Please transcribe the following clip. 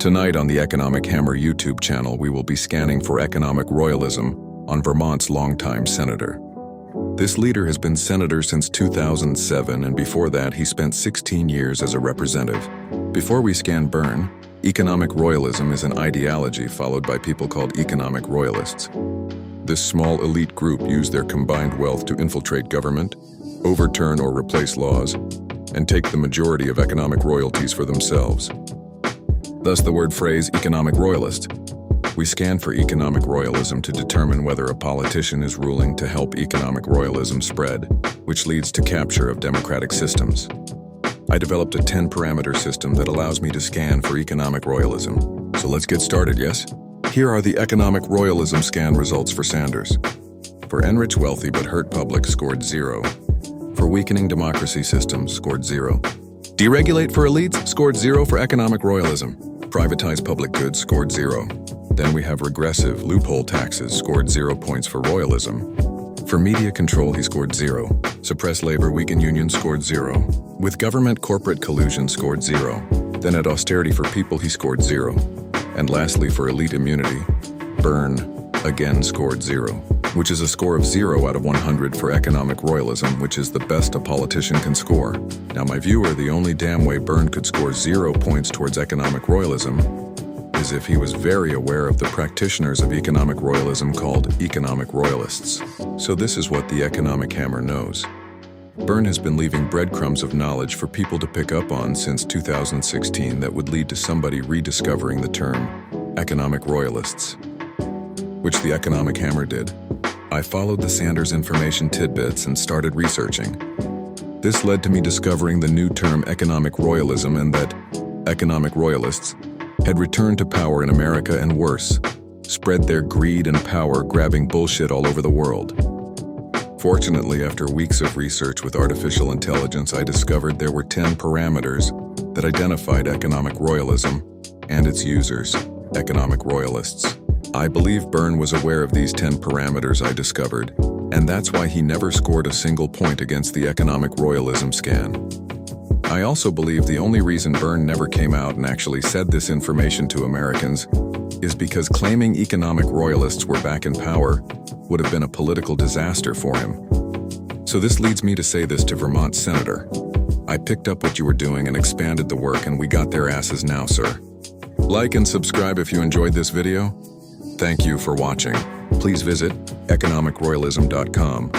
Tonight on the Economic Hammer YouTube channel, we will be scanning for economic royalism on Vermont's longtime senator. This leader has been senator since 2007, and before that he spent 16 years as a representative. Before we scan Byrne, economic royalism is an ideology followed by people called economic royalists. This small elite group use their combined wealth to infiltrate government, overturn or replace laws, and take the majority of economic royalties for themselves. Thus the word phrase economic royalist. We scan for economic royalism to determine whether a politician is ruling to help economic royalism spread, which leads to capture of democratic systems. I developed a 10-parameter system that allows me to scan for economic royalism. So let's get started, yes? Here are the economic royalism scan results for Sanders. For enrich wealthy but hurt public, scored 0. For weakening democracy systems, scored 0. Deregulate for elites, scored 0 for economic royalism. Privatize public goods, scored 0. Then we have regressive loophole taxes, scored 0 points for royalism. For media control, he scored 0. Suppress labor, weaken unions, scored 0. With government corporate collusion, scored 0. Then at austerity for people, he scored 0. And lastly, for elite immunity, Byrne again scored 0, which is a score of 0 out of 100 for economic royalism, which is the best a politician can score. Now, my viewer, the only damn way Byrne could score 0 points towards economic royalism is if he was very aware of the practitioners of economic royalism called economic royalists. So this is what the Economic Hammer knows. Byrne has been leaving breadcrumbs of knowledge for people to pick up on since 2016 that would lead to somebody rediscovering the term economic royalists, which the Economic Hammer did. I followed the Sanders information tidbits and started researching. This led to me discovering the new term economic royalism, and that economic royalists had returned to power in America and worse, spread their greed and power grabbing bullshit all over the world. Fortunately, after weeks of research with artificial intelligence, I discovered there were 10 parameters that identified economic royalism and its users, economic royalists. I believe Byrne was aware of these 10 parameters I discovered, and that's why he never scored a single point against the economic royalism scan. I also believe the only reason Byrne never came out and actually said this information to Americans is because claiming economic royalists were back in power would have been a political disaster for him. So this leads me to say this to Vermont Senator. I picked up what you were doing and expanded the work, and we got their asses now, sir. Like and subscribe if you enjoyed this video. Thank you for watching. Please visit economicroyalism.com